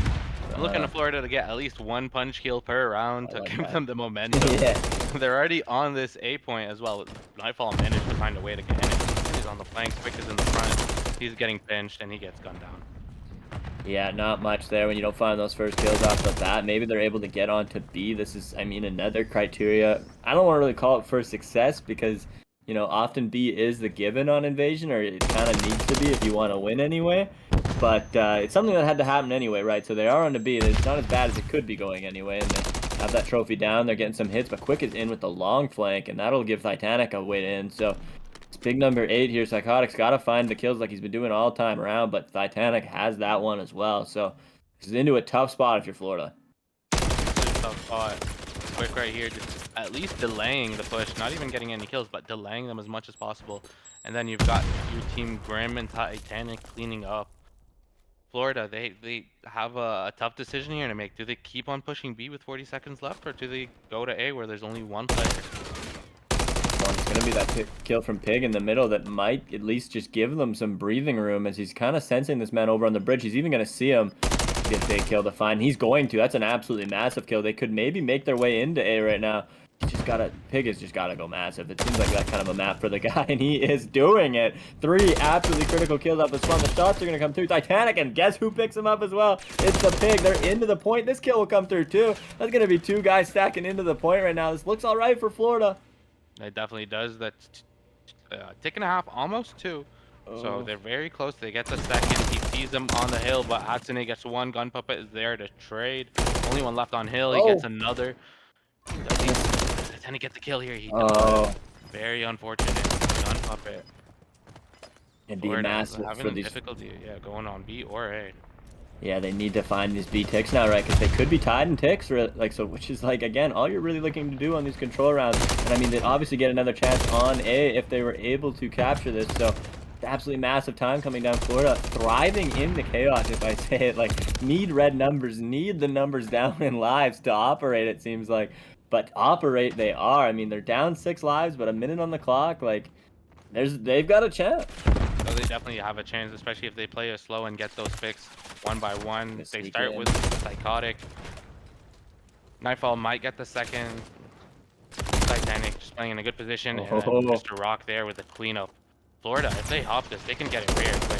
Speaker 1: I'm looking to
Speaker 2: Uh,
Speaker 1: Florida to get at least 1 punch kill per round
Speaker 2: I
Speaker 1: to
Speaker 2: like
Speaker 1: give
Speaker 2: that.
Speaker 1: them the momentum.
Speaker 2: Yeah.
Speaker 1: They're already on this A point as well. Nightfall managed to find a way to get in it. He's on the flanks, Quick is in the front. He's getting pinched and he gets gunned down.
Speaker 2: Yeah, not much there when you don't find those first kills off the bat. Maybe they're able to get on to B. This is, I mean, another criteria. I don't want to really call it for success because, you know, often B is the given on Invasion, or it kind of needs to be if you want to win anyway. But it's something that had to happen anyway, right? So they are on to B. It's not as bad as it could be going anyway, and they have that trophy down. They're getting some hits, but Quick is in with the long flank, and that'll give Titanic a way to in. So it's big number 8 here. Psychotic's got to find the kills like he's been doing all time around, but Titanic has that one as well. So this is into a tough spot if you're Florida.
Speaker 1: It's a tough spot. Quick right here, just at least delaying the push, not even getting any kills, but delaying them as much as possible. And then you've got your team Grim and Titanic cleaning up. Florida, they have a tough decision here to make. Do they keep on pushing B with 40 seconds left, or do they go to A where there's only one player?
Speaker 2: Well, it's going to be that kill from Pig in the middle that might at least just give them some breathing room as he's kind of sensing this man over on the bridge. He's even going to see him get a big kill to find. He's going to. That's an absolutely massive kill. They could maybe make their way into A right now. He's just got to, Pig has just got to go massive. It seems like that kind of a map for the guy, and he is doing it. 3 absolutely critical kills off the spawn. The shots are going to come through. Titanic, and guess who picks him up as well? It's the Pig. They're into the point. This kill will come through too. That's going to be 2 guys stacking into the point right now. This looks all right for Florida.
Speaker 1: It definitely does. That's tick and a half, almost 2. So they're very close. They get the second. He sees them on the hill, but Hatsune gets 1. Gun Puppet is there to trade. Only one left on hill. He gets another. Does he get the kill here? He does. Very unfortunate. Gun Puppet.
Speaker 2: Indeed, massive
Speaker 1: having
Speaker 2: for these.
Speaker 1: difficulty, yeah, going on B or A.
Speaker 2: Yeah, they need to find these B ticks now, right? Because they could be tied in ticks, or like so, which is like again, all you're really looking to do on these control rounds. And I mean, they'd obviously get another chance on A if they were able to capture this. So, absolutely massive time coming down. Florida thriving in the chaos, if I say it. Like, need red numbers, need the numbers down in lives to operate. It seems like, but operate they are. I mean, they're down 6 lives, but a minute on the clock. Like, they've got a chance.
Speaker 1: So they definitely have a chance, especially if they play it slow and get those picks one by one. They start with Psychotic. Nightfall might get the second. Titanic just playing in a good position. And then Mr. Rock there with the cleanup. Florida, if they hop this, they can get it rare quick.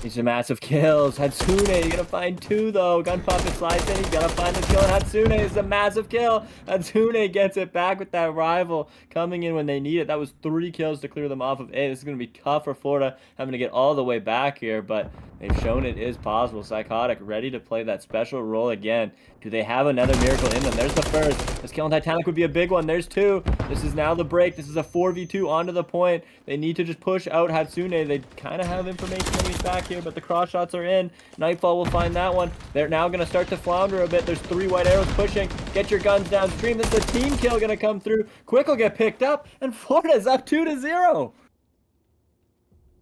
Speaker 2: These are massive kills. Hatsune, you're gonna find 2 though. Gun Puppet slides in, he's gonna find the kill, and Hatsune is a massive kill. Hatsune gets it back with that rival coming in when they need it. That was 3 kills to clear them off of A. This is gonna be tough for Florida, having to get all the way back here, but they've shown it is possible. Psychotic ready to play that special role again. Do they have another miracle in them? There's the first. This kill on Titanic would be a big one. There's 2. This is now the break. This is a 4v2 onto the point. They need to just push out Hatsune. They kind of have information when he's back here, but the cross shots are in. Nightfall will find that one. They're now going to start to flounder a bit. There's 3 white arrows pushing. Get your guns downstream. This is a team kill going to come through. Quick will get picked up, and Florida's up 2-0.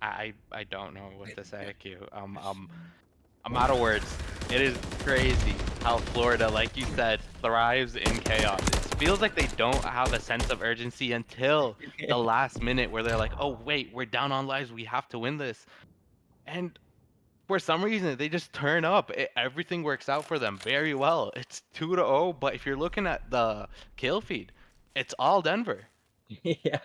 Speaker 1: I don't know what to say, Q. I'm out of words. It is crazy how Florida, like you said, thrives in chaos. It feels like they don't have a sense of urgency until the last minute where they're like, oh, wait, we're down on lives. We have to win this. And for some reason, they just turn up. Everything works out for them very well. It's 2-0, but if you're looking at the kill feed, it's all Denver.
Speaker 2: Yeah.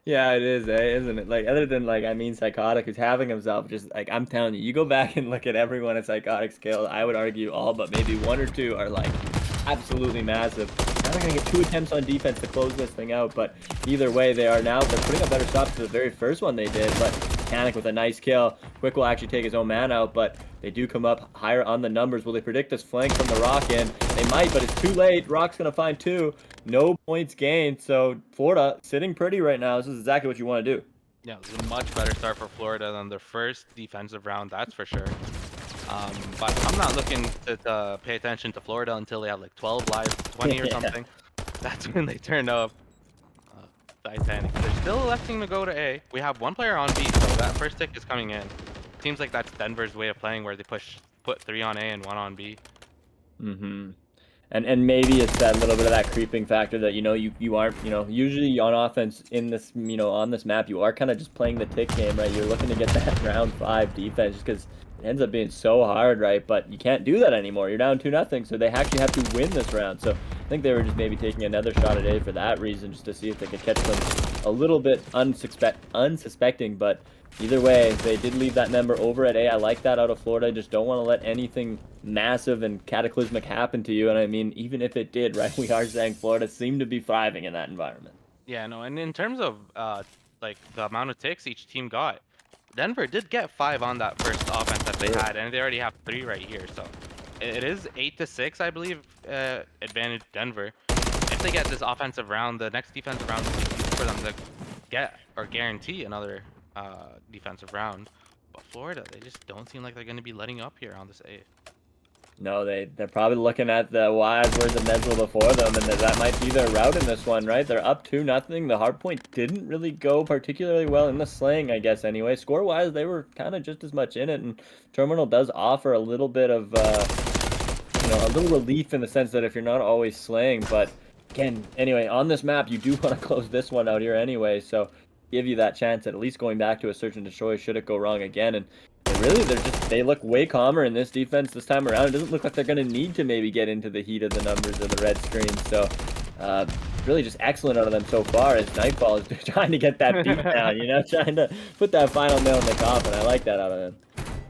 Speaker 2: Yeah, it is, isn't it? Like, other than, like, I mean, Psychotic who's having himself just, like, I'm telling you, you go back and look at everyone at Psychotic's kill, I would argue all but maybe 1 or 2 are, like, absolutely massive. Now they're going to get 2 attempts on defense to close this thing out, but either way, they're putting up better shots to the very first one they did, but Titanic with a nice kill. Quick will actually take his own man out, but they do come up higher on the numbers. Will they predict this flank from the Rock in? They might, but it's too late. Rock's going to find 2. No points gained, so Florida sitting pretty right now. This is exactly what you want to do.
Speaker 1: Yeah, it was a much better start for Florida than their first defensive round, that's for sure. But I'm not looking to pay attention to Florida until they have like 12 lives, 20 or
Speaker 2: Yeah.
Speaker 1: something. That's when they turn up. Titanic. They're still electing to go to A. We have one player on B, so that first tick is coming in. Seems like that's Denver's way of playing, where they put 3 on A and 1 on B.
Speaker 2: Mm-hmm. And maybe it's that little bit of that creeping factor that you aren't usually on offense in this on this map you are kind of just playing the tick game, right? You're looking to get that round 5 defense just because it ends up being so hard, right? But you can't do that anymore. You're down 2-0, so they actually have to win this round. So I think they were just maybe taking another shot at A for that reason, just to see if they could catch them a little bit unsuspecting. But either way, they did leave that member over at A. I like that out of Florida. Just don't want to let anything massive and cataclysmic happen to you. And I mean, even if it did, right, we are saying Florida seemed to be thriving in that environment.
Speaker 1: Yeah, no, and in terms of like the amount of ticks each team got, Denver did get 5 on that first offense that they had, and they already have 3 right here. So it is 8-6, I believe, advantage Denver. If they get this offensive round, the next defensive round will be easy for them to get or guarantee another defensive round. But Florida, they just don't seem like they're going to be letting up here on this A.
Speaker 2: No, they're probably looking at the wise words of Nesville before them, and that might be their route in this one, right? They're up 2-0. The hard point didn't really go particularly well in the slaying, I guess. Anyway, score-wise, they were kind of just as much in it, and Terminal does offer a little bit of a little relief in the sense that if you're not always slaying, but again, anyway, on this map, you do want to close this one out here anyway, so give you that chance at least going back to a search and destroy should it go wrong again. And really, they look way calmer in this defense this time around. It doesn't look like they're going to need to maybe get into the heat of the numbers or the red screen. So really just excellent out of them so far as Nightfall is trying to get that beat down, trying to put that final nail in the coffin. I like that out of them.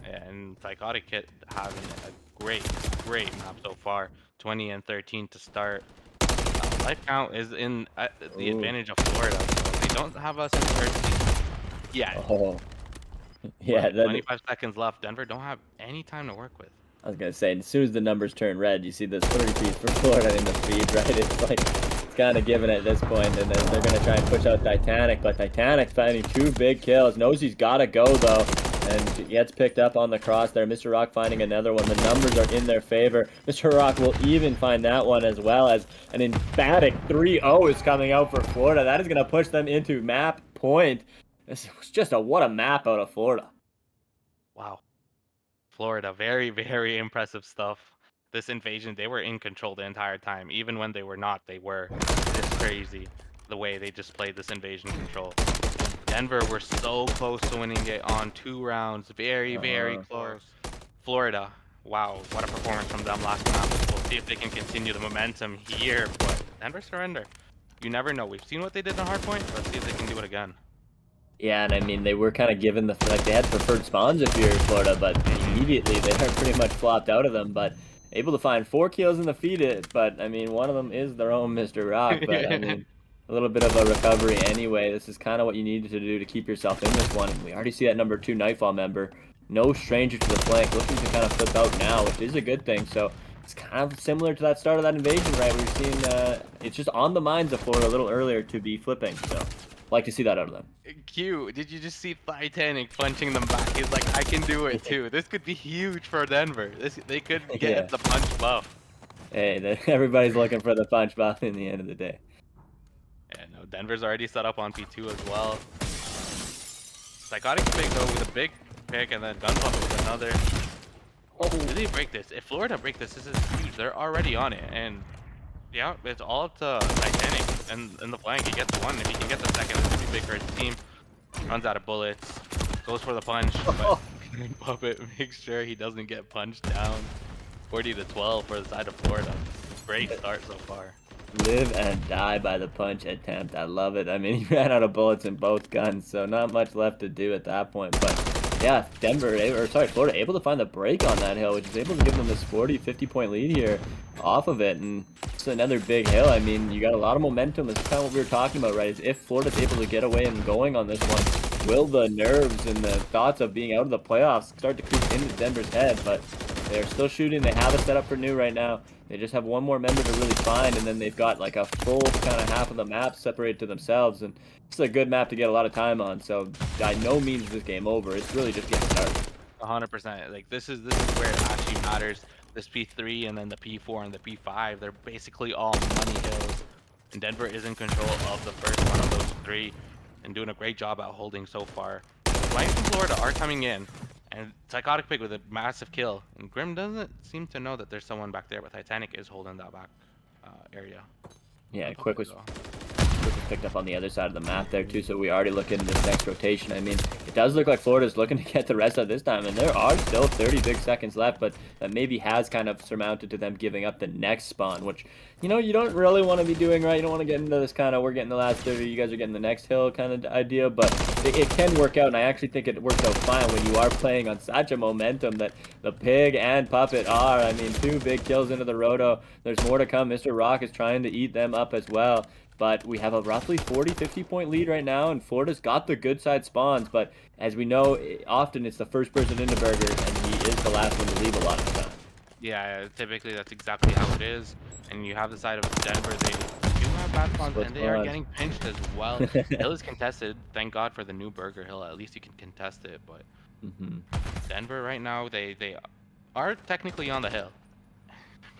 Speaker 1: Yeah, and Psychotic Kit having a great map so far. 20 and 13 to start. Life count is in the advantage of Florida, so they don't have us in first. Yeah.
Speaker 2: Oh. Yeah.
Speaker 1: 25 seconds left. Denver don't have any time to work with.
Speaker 2: I was going to say, as soon as the numbers turn red, you see this 30 piece for Florida in the feed, right? It's like, it's kind of given at this point, and then they're going to try and push out Titanic, but Titanic's finding 2 big kills. Knows he's got to go, though, and gets picked up on the cross there. Mr. Rock finding another one. The numbers are in their favor. Mr. Rock will even find that one, as well as an emphatic 3-0 is coming out for Florida. That is going to push them into map point. This was just what a map out of Florida.
Speaker 1: Wow. Florida, very, very impressive stuff. This invasion, they were in control the entire time. Even when they were not, they were. It's crazy the way they just played this invasion control. Denver were so close to winning it on 2 rounds. Very, very close. Florida, wow, what a performance from them last round. We'll see if they can continue the momentum here, but Denver surrender. You never know. We've seen what they did on Hardpoint. Let's see if they can do it again.
Speaker 2: Yeah, and I mean, they were kind of given they had preferred spawns if you're Florida, but immediately they are pretty much flopped out of them, but able to find 4 kills in the feed, but I mean, one of them is their own Mr. Rock, but I mean, a little bit of a recovery anyway. This is kind of what you needed to do to keep yourself in this one. We already see that number 2 Nightfall member, no stranger to the flank, looking to kind of flip out now, which is a good thing, so it's kind of similar to that start of that invasion, right? We've seen, it's just on the minds of Florida a little earlier to be flipping, so like to see that out of them.
Speaker 1: Q, did you just see Titanic punching them back? He's like, I can do it too. This could be huge for Denver. They could get the punch buff.
Speaker 2: Hey, everybody's looking for the punch buff in the end of the day.
Speaker 1: Yeah, no, Denver's already set up on P2 as well. Psychotic big though with a big pick, and then Gunpop with another. Oh, did they break this? If Florida break this, this is huge. They're already on it, and yeah, it's all up to Titanic and in the flank. He gets 1. If he can get the second, it's gonna be big for his team. Runs out of bullets, goes for the punch, but Puppet makes sure he doesn't get punched down. 40-12 for the side of Florida. Great start so far.
Speaker 2: Live and die by the punch attempt. I love it. I mean, he ran out of bullets in both guns, so not much left to do at that point. But yeah, Florida able to find the break on that hill, which is able to give them this 40-50 point lead here off of it. And it's another big hill. I mean, you got a lot of momentum. That's kind of what we were talking about, right? Is if Florida's able to get away and going on this one, will the nerves and the thoughts of being out of the playoffs start to creep into Denver's head? But they're still shooting. They have it set up for new right now. They just have one more member to really find, and then they've got like a full kind of half of the map separated to themselves. And it's a good map to get a lot of time on. So by no means is this game over. It's really just getting started.
Speaker 1: 100%. Like this is where it actually matters. This P3 and then the P4 and the P5, they're basically all money hills, and Denver is in control of the first one of those three, and doing a great job at holding so far. The flanks from Florida are coming in, and Psychotic Pig with a massive kill, and Grim doesn't seem to know that there's someone back there, but Titanic is holding that back area.
Speaker 2: Yeah,
Speaker 1: On top
Speaker 2: Quick
Speaker 1: of it,
Speaker 2: was
Speaker 1: though.
Speaker 2: picked up on the other side of the map there too, so we already look into this next rotation. I mean, it does look like Florida's looking to get the rest of this time, and there are still 30 big seconds left, but that maybe has kind of surmounted to them giving up the next spawn, which, you know, you don't really want to be doing, right? You don't want to get into this kind of, we're getting the last 30, you guys are getting the next hill kind of idea, but it can work out, and I actually think it works out fine when you are playing on such a momentum that the Pig and Puppet are. I mean, 2 big kills into the Roto. There's more to come. Mr. Rock is trying to eat them up as well. But we have a roughly 40-50 point lead right now, and Florida's got the good side spawns. But as we know, often it's the first person into Burger, and he is the last one to leave a lot of the time.
Speaker 1: Yeah, typically that's exactly how it is. And you have the side of Denver, they do have bad spawns,
Speaker 2: Split
Speaker 1: and they are
Speaker 2: spawns.
Speaker 1: getting pinched as well. Hill is contested. Thank God for the new Burger Hill. At least you can contest it. But Denver right now, they are technically on the hill.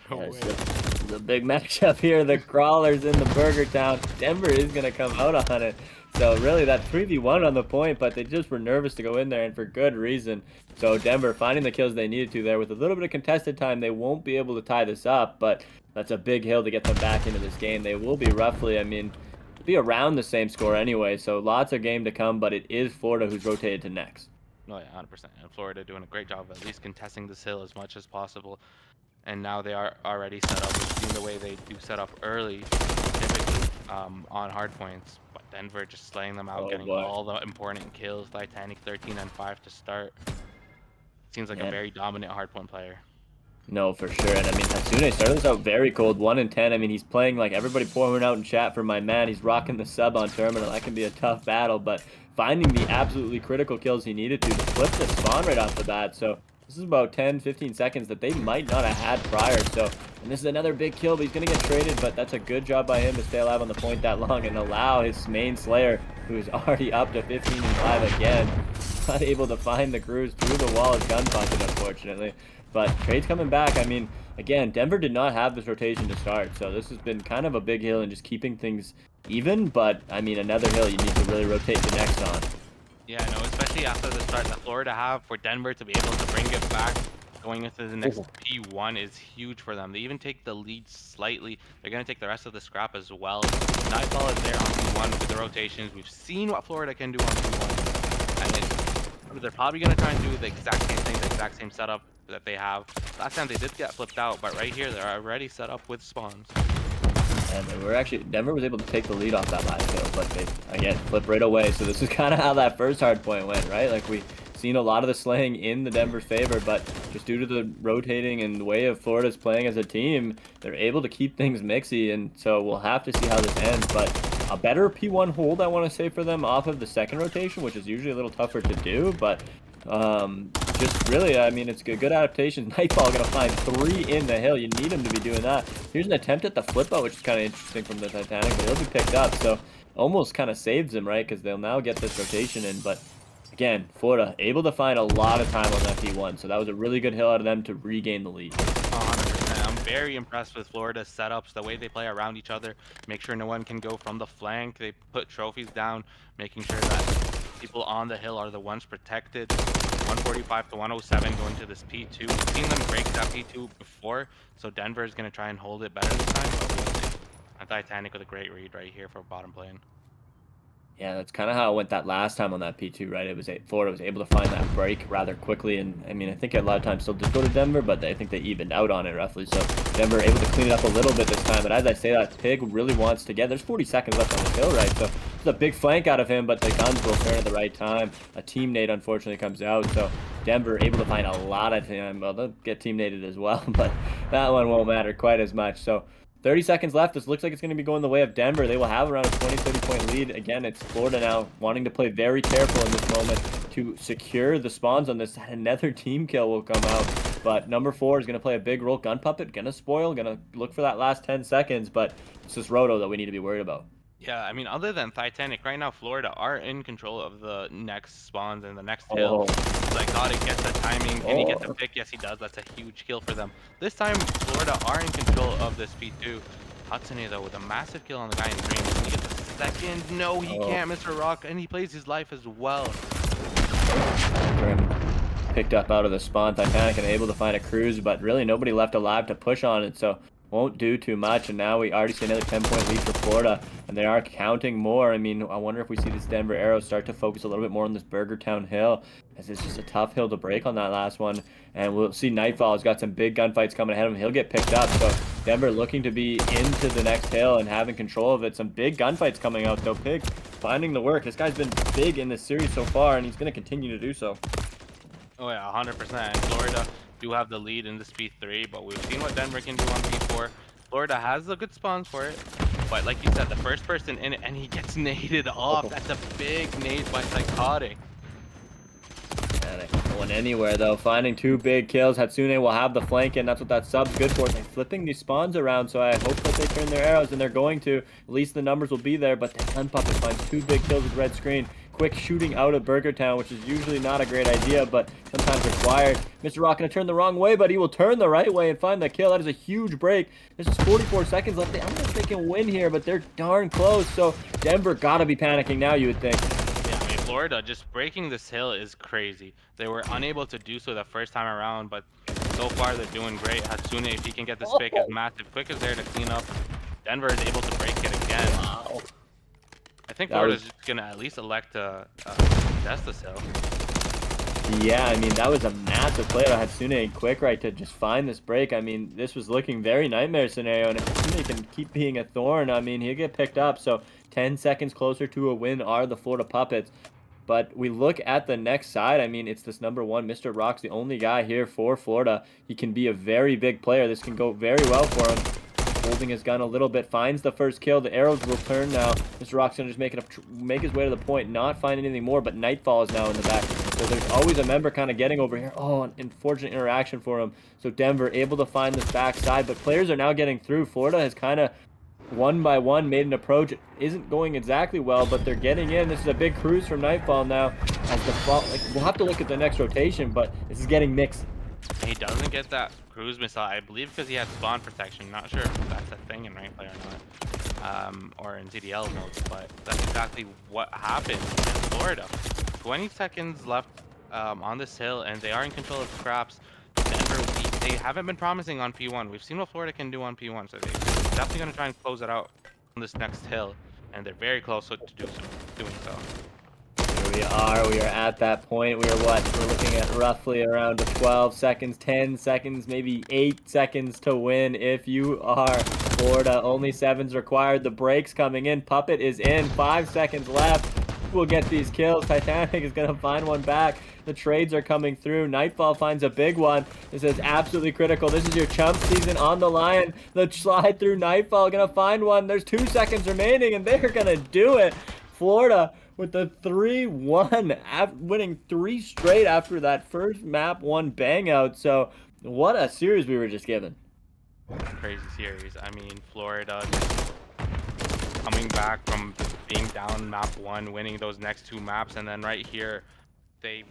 Speaker 1: No
Speaker 2: Yeah,
Speaker 1: way.
Speaker 2: it's a big matchup here. The Crawlers in the Burger Town. Denver is going to come out on it. So really that 3v1 on the point, but they just were nervous to go in there, and for good reason. So Denver finding the kills they needed to there with a little bit of contested time. They won't be able to tie this up, but that's a big hill to get them back into this game. They will be roughly, I mean, be around the same score anyway. So lots of game to come, but it is Florida who's rotated to next.
Speaker 1: No, yeah, 100%. And Florida doing a great job of at least contesting this hill as much as possible. And now they are already set up. We've seen the way they do set up early, typically on hard points. But Denver just slaying them out,
Speaker 2: Oh,
Speaker 1: getting
Speaker 2: boy.
Speaker 1: all the important kills. Titanic 13 and 5 to start. Seems like a
Speaker 2: Yeah.
Speaker 1: very dominant hardpoint player.
Speaker 2: No, for sure. And I mean, Hatsune started this out very cold, 1 in 10. I mean, he's playing like everybody pouring out in chat for my man. He's rocking the sub on Terminal. That can be a tough battle, but finding the absolutely critical kills he needed to flip the spawn right off the bat. So this is about 10, 15 seconds that they might not have had prior. So, and this is another big kill, but he's going to get traded, but that's a good job by him to stay alive on the point that long and allow his main Slayer, who is already up to 15 and 5 again, not able to find the cruise through the wall of gun punching, unfortunately. But trade's coming back. I mean, again, Denver did not have this rotation to start, so this has been kind of a big hill and just keeping things even. But I mean, another hill you need to really rotate the next on.
Speaker 1: Yeah, no, especially after the start that Florida have, for Denver to be able to bring it back going into the next P1 is huge for them. They even take the lead slightly. They're going to take the rest of the scrap as well. Nightfall is there on P1 with the rotations. We've seen what Florida can do on P1. And they're probably going to try and do the exact same thing, the exact same setup that they have. Last time they did get flipped out, but right here they're already set up with spawns.
Speaker 2: And they were actually, Denver was able to take the lead off that last hill, but they, again, flip right away. So this is kind of how that first hard point went, right? Like we seen a lot of the slaying in the Denver's favor, but just due to the rotating and the way of Florida's playing as a team, they're able to keep things mixy, and so we'll have to see how this ends. But a better P1 hold, I want to say, for them off of the second rotation, which is usually a little tougher to do, but just really, I mean, it's good adaptation. Nightfall gonna find 3 in the hill. You need him to be doing that. Here's an attempt at the flip out, which is kind of interesting from the Titanic, but he'll be picked up, so almost kind of saves him, right? Because they'll now get this rotation in. But again, Florida able to find a lot of time on that P1, so that was a really good hill out of them to regain the lead.
Speaker 1: 100%. I'm very impressed with Florida's setups, the way they play around each other, make sure no one can go from the flank. They put trophies down, making sure that people on the hill are the ones protected. 145 to 107 going to this P2. We've seen them break that P2 before, so Denver is going to try and hold it better this time, but we'll see. And Titanic with a great read right here for bottom lane.
Speaker 2: Yeah, that's kind of how it went that last time on that P2, right? It was Florida was able to find that break rather quickly, and I mean, I think a lot of times still did go to Denver, but I think they evened out on it roughly. So Denver able to clean it up a little bit this time. But as I say that, Pig really wants to get. There's 40 seconds left on the hill, right? So it's a big flank out of him, but the guns will turn at the right time. A team nade unfortunately comes out, so Denver able to find a lot of time. Well, they'll get team naded as well, but that one won't matter quite as much. So 30 seconds left. This looks like it's going to be going the way of Denver. They will have around a 20-30 point lead. Again, it's Florida now wanting to play very careful in this moment to secure the spawns on this. Another team kill will come out, but number 4 is going to play a big role. Gun Puppet going to spoil, going to look for that last 10 seconds, but it's this Roto that we need to be worried about.
Speaker 1: Yeah, I mean, other than Titanic, right now Florida are in control of the next spawns and the next hill.
Speaker 2: Oh,
Speaker 1: Zygotic gets the timing. Can he get the
Speaker 2: oh,
Speaker 1: pick? Yes, he does. That's a huge kill for them. This time, Florida are in control of this P2. Hatsune, though, with a massive kill on the guy in green. Can he get the second? No, he
Speaker 2: oh.
Speaker 1: can't, Mr. Rock, and he plays his life as well.
Speaker 2: Grim picked up out of the spawn. Titanic and able to find a cruise, but really nobody left alive to push on it, so won't do too much. And now we already see another 10-point lead for Florida, and they are counting more. I mean, I wonder if we see this Denver Arrows start to focus a little bit more on this Burger Town hill, as it's just a tough hill to break on that last one. And we'll see Nightfall has got some big gunfights coming ahead of him. He'll get picked up, so Denver looking to be into the next hill and having control of it. Some big gunfights coming out, though. Pig finding the work. This guy's been big in this series so far, and he's going to continue to do so.
Speaker 1: Oh yeah, 100%. Florida do have the lead in this P3, but we've seen what Denver can do on P4. Florida has the good spawns for it, but like you said, the first person in it, and he gets naded off. That's a big nade by Psychotic.
Speaker 2: And ain't going anywhere, though. Finding 2 big kills. Hatsune will have the flank, and that's what that sub's good for. They're flipping these spawns around, so I hope that they turn their arrows, and they're going to. At least the numbers will be there, but the Gun Puppet finds 2 big kills with red screen. Quick shooting out of Burger Town, which is usually not a great idea, but sometimes required. Mr. Rock gonna turn the wrong way, but he will turn the right way and find the kill. That is a huge break. There's just 44 seconds left. I don't know if they can win here, but they're darn close, so Denver gotta be panicking now, you would think.
Speaker 1: Yeah, I mean, Florida just breaking this hill is crazy. They were unable to do so the first time around, but so far they're doing great. Hatsune, if he can get this pick, is massive. Quick is there to clean up. Denver is able to break it again.
Speaker 2: Wow.
Speaker 1: I think
Speaker 2: That
Speaker 1: Florida's
Speaker 2: was-
Speaker 1: just gonna at least elect to contest this hill.
Speaker 2: Yeah, I mean, that was a massive play by Hatsune and Quick right to just find this break. I mean, this was looking very nightmare scenario, and if Hatsune can keep being a thorn, I mean, he'll get picked up. So 10 seconds closer to a win are the Florida Puppets. But we look at the next side. I mean, it's this #1. Mr. Rock's the only guy here for Florida. He can be a very big player. This can go very well for him. Holding his gun a little bit, finds the first kill. The arrows will turn now. Mr. Rock's gonna just make his way to the point, not find anything more. But Nightfall is now in the back, so there's always a member kind of getting over here. Oh, an unfortunate interaction for him. So Denver able to find this backside, but players are now getting through. Florida has kind of one by one made an approach. It isn't going exactly well, but they're getting in. This is a big cruise from Nightfall now. As the fall, like, we'll have to look at the next rotation, but this is getting mixed.
Speaker 1: He doesn't get that cruise missile, I believe, because he had spawn protection. Not sure if that's a thing in rank play or not, or in TDL modes, but that's exactly what happened in Florida. 20 seconds left on this hill, and they are in control of scraps. Denver, they haven't been promising on P1. We've seen what Florida can do on P1, so they're definitely going to try and close it out on this next hill, and they're very close to doing so.
Speaker 2: Here we are at that point. We're looking at roughly around 12 seconds, 10 seconds, maybe 8 seconds to win if you are Florida. Only 7s required. The break's coming in. Puppet is in. 5 seconds left. We'll get these kills. Titanic is going to find one back. The trades are coming through. Nightfall finds a big one. This is absolutely critical. This is your Chumps season on the line. The slide through Nightfall. Going to find one. There's 2 seconds remaining, and they're going to do it. Florida with the 3-1, winning 3 straight after that first map 1 bang out. So what a series we were just given.
Speaker 1: Crazy series. I mean, Florida just coming back from being down map 1, winning those next 2 maps, and then right here they